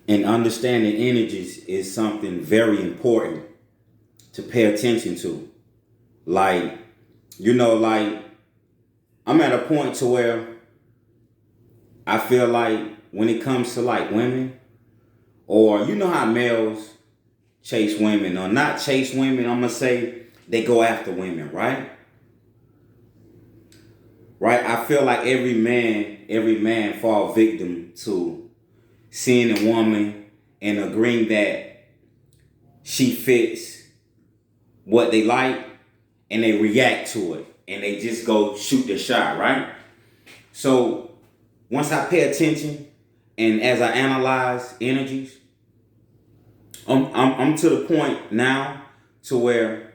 And understanding energies is something very important to pay attention to. Like, like I'm at a point to where I feel like when it comes to like women, or how males chase women, or not chase women, I'm gonna say they go after women, right? Right? I feel like every man fall victim to seeing a woman and agreeing that she fits what they like, and they react to it and they just go shoot their shot, right? So once I pay attention and as I analyze energies, I'm to the point now to where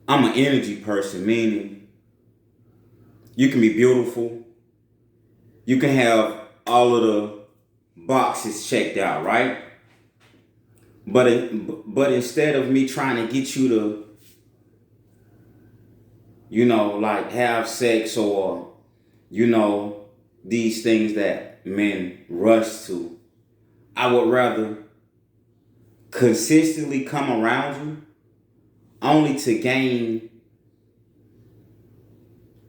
I'm an energy person, meaning you can be beautiful, you can have all of the boxes checked out, right? But instead of me trying to get you to, like have sex, or these things that men rush to, I would rather consistently come around you only to gain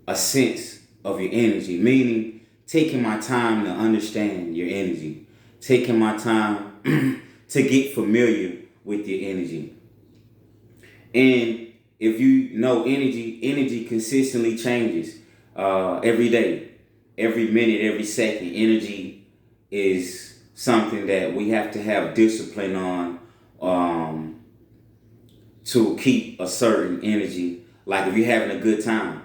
a sense of your energy, meaning taking my time to understand your energy, taking my time to get familiar with your energy. And if you know energy consistently changes every day, every minute, every second. Energy is something that we have to have discipline on, to keep a certain energy. Like if you're having a good time,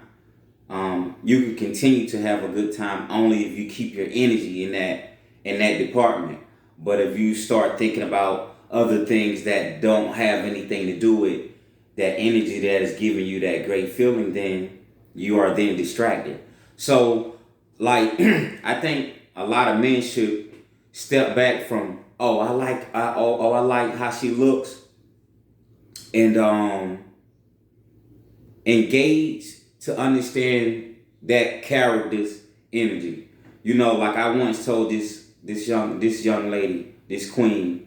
you can continue to have a good time only if you keep your energy in that department. But if you start thinking about other things that don't have anything to do with that energy that is giving you that great feeling, then you are then distracted. So, like, I think a lot of men should step back from, I like how she looks, and engage to understand that character's energy. Like I once told this young lady, this queen,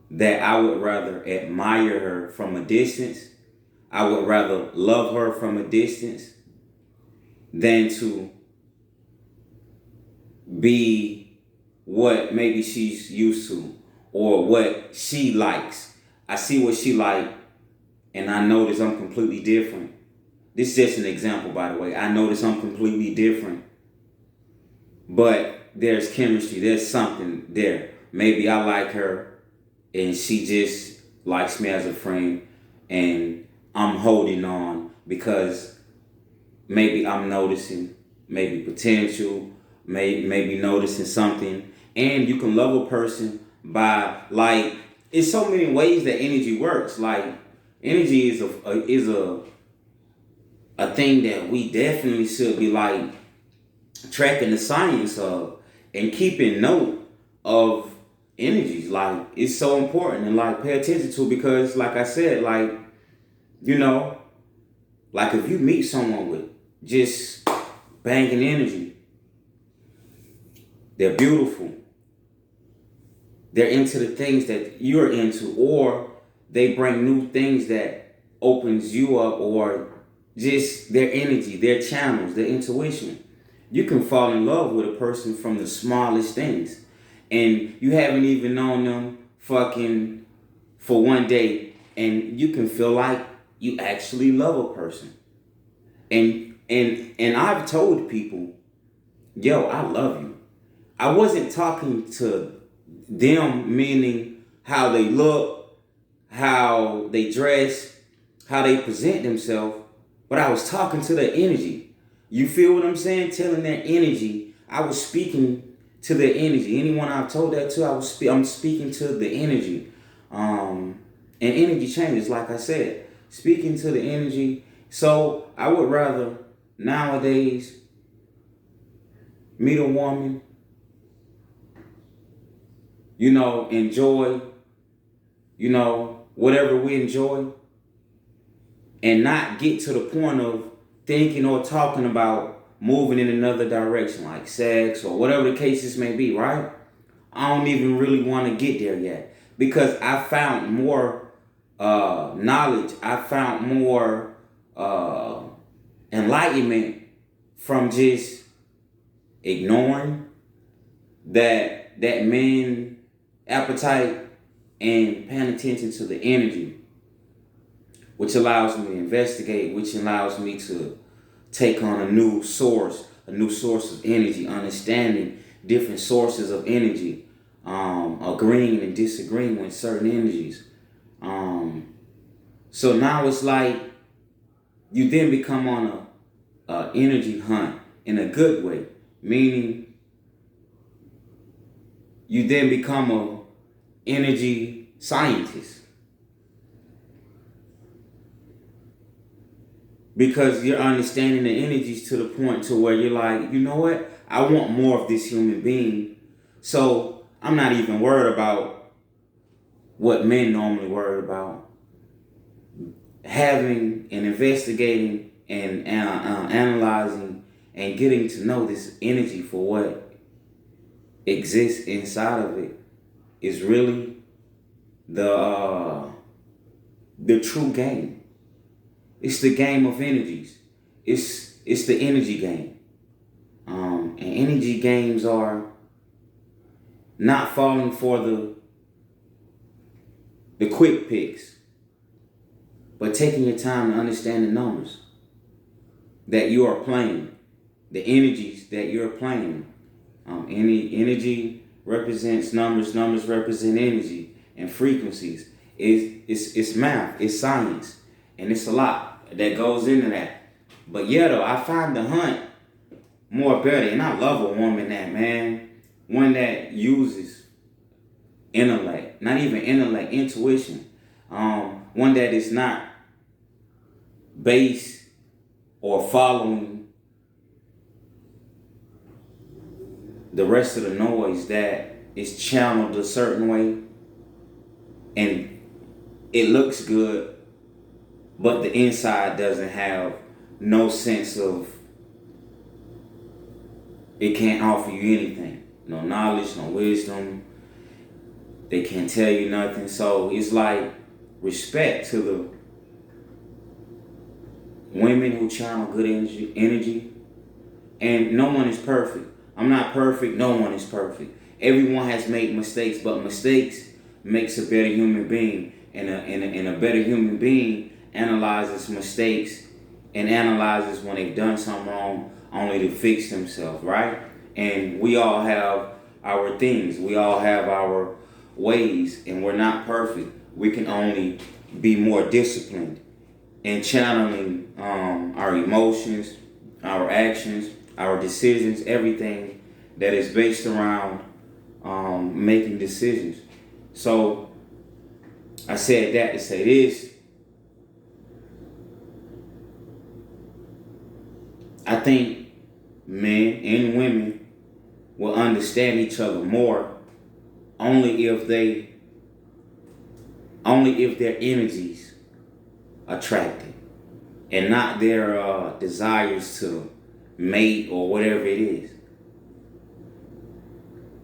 that I would rather admire her from a distance. I would rather love her from a distance than to be what maybe she's used to or what she likes. I see what she like, and I notice I'm completely different. This is just an example, by the way. I notice I'm completely different, but there's chemistry. There's something there. Maybe I like her, and she just likes me as a friend, and I'm holding on because maybe I'm noticing maybe potential, maybe noticing something. And you can love a person by, like, it's so many ways that energy works. Like energy is a thing that we definitely should be like tracking the science of and keeping note of energies. Like it's so important, and like pay attention to, because like I said, you know like if you meet someone with just banging energy, they're beautiful, they're into the things that you're into, or they bring new things that opens you up, or just their energy, their channels, their intuition. You can fall in love with a person from the smallest things, and you haven't even known them fucking for one day, and you can feel like you actually love a person. And I've told people, yo, I love you. I wasn't talking to them, meaning how they look, how they dress, how they present themselves, but I was talking to their energy. You feel what I'm saying? Telling their energy. I was speaking to their energy. Anyone I've told that to, I'm speaking to the energy. And energy changes, like I said. Speaking to the energy. So I would rather nowadays meet a woman, enjoy, whatever we enjoy, and not get to the point of thinking or talking about moving in another direction, like sex or whatever the cases may be, right? I don't even really want to get there yet because I found more knowledge. I found more enlightenment from just ignoring that man appetite and paying attention to the energy, which allows me to investigate, which allows me to take on a new source of energy, understanding different sources of energy, agreeing and disagreeing with certain energies. So now it's like you then become on a energy hunt in a good way, meaning you then become a energy scientist because you're understanding the energies to the point to where you're like, you know what? I want more of this human being. So I'm not even worried about what men normally worry about. Having and investigating and analyzing and getting to know this energy for what exists inside of it is really the true game. It's the game of energies. It's the energy game. And energy games are not falling for the quick picks, but taking your time to understand the numbers that you are playing, the energies that you're playing. Any energy represents numbers, numbers represent energy and frequencies. It's math, it's science, and it's a lot that goes into that. But yeah, though, I find the hunt more better, and I love a woman one that uses intellect, not even intellect, intuition. One that is not based or following the rest of the noise, that is channeled a certain way and it looks good, but the inside doesn't have no sense of, it can't offer you anything. No knowledge, no wisdom. They can't tell you nothing. So it's like respect to the women who channel good energy. And no one is perfect. I'm not perfect. No one is perfect. Everyone has made mistakes, but mistakes makes a better human being. And a better human being analyzes mistakes and analyzes when they've done something wrong only to fix themselves, right? And we all have our things. We all have our ways, and we're not perfect. We can only be more disciplined in channeling our emotions, our actions, our decisions, everything that is based around making decisions. So I said that to say this. I think men and women will understand each other more only if their energies attracted and not their desires to mate or whatever it is.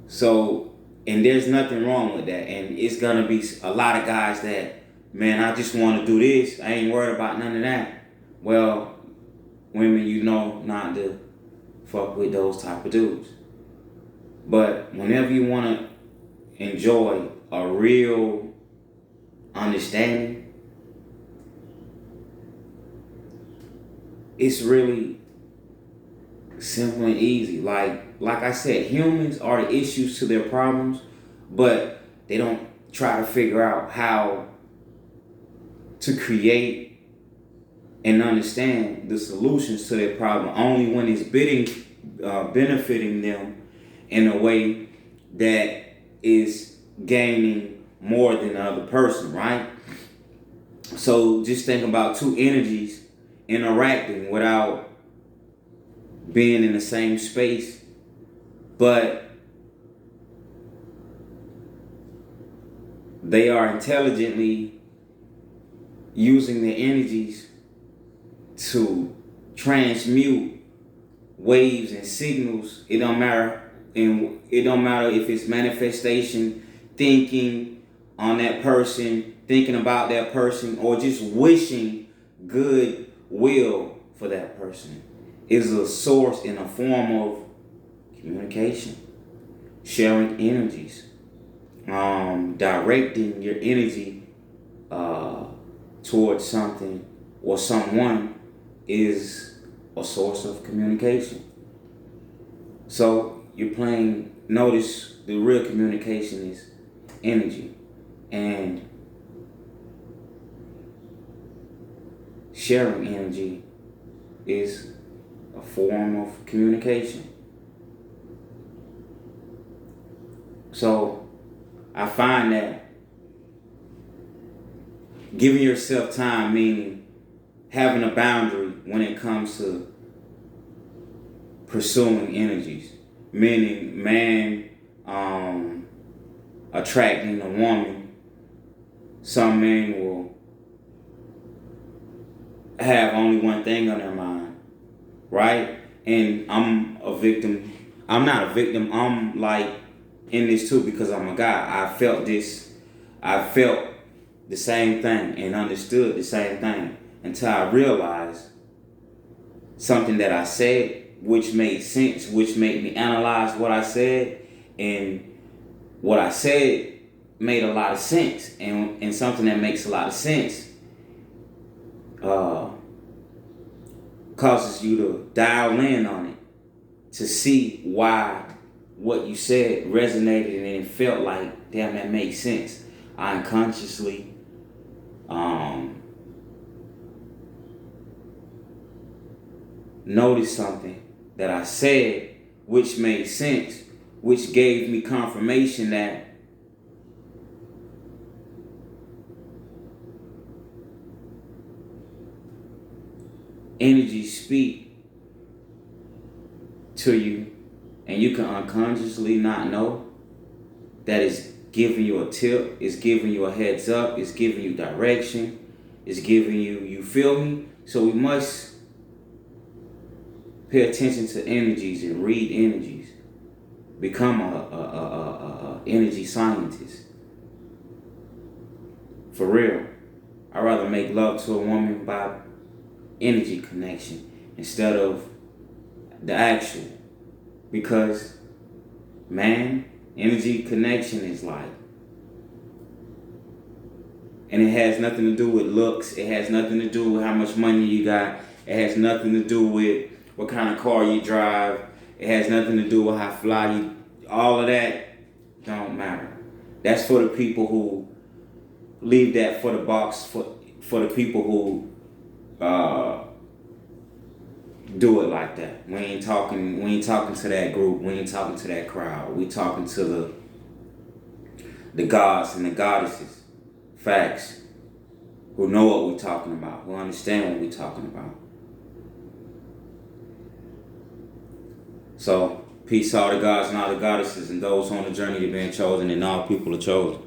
So, and there's nothing wrong with that. And it's gonna be a lot of guys that, man, I just want to do this. I ain't worried about none of that. Well, women, you know not to fuck with those type of dudes. But whenever you want to enjoy a real understanding, it's really simple and easy. Like I said, humans are the issues to their problems, but they don't try to figure out how to create and understand the solutions to their problem only when it's benefiting them in a way that is gaining more than the other person, right? So just think about two energies interacting without being in the same space, but they are intelligently using their energies to transmute waves and signals. It don't matter, and it don't matter if it's manifestation, thinking on that person, thinking about that person, or just wishing good will for that person. Is a source in a form of communication, sharing energies, directing your energy towards something or someone is a source of communication. So you're playing, notice the real communication is energy, and sharing energy is a form of communication. So I find that giving yourself time, meaning having a boundary when it comes to pursuing energies, meaning man attracting a woman. Some men will have only one thing on their mind, right? And I'm a victim. I'm not a victim. I'm like in this too because I'm a guy. I felt this. I felt the same thing and understood the same thing until I realized something that I said, which made sense, which made me analyze what I said, and what I said made a lot of sense, and something that makes a lot of sense causes you to dial in on it to see why what you said resonated and it felt like, damn, that makes sense. I unconsciously noticed something that I said which made sense, which gave me confirmation that energies speak to you, and you can unconsciously not know that it's giving you a tip, it's giving you a heads up, it's giving you direction, it's giving you feel me? So we must pay attention to energies and read energies. Become a energy scientist. For real. I'd rather make love to a woman by energy connection instead of the actual. Because, man, energy connection is like, and it has nothing to do with looks. It has nothing to do with how much money you got. It has nothing to do with what kind of car you drive. It has nothing to do with how fly you. All of that don't matter. That's for the people who leave that for the box for the people who do it like that. We ain't talking to that group. We ain't talking to that crowd. We talking to the gods and the goddesses. Facts. Who know what we're talking about. Who understand what we're talking about. So, peace to all the gods and all the goddesses and those on the journey to being chosen, and all people are chosen.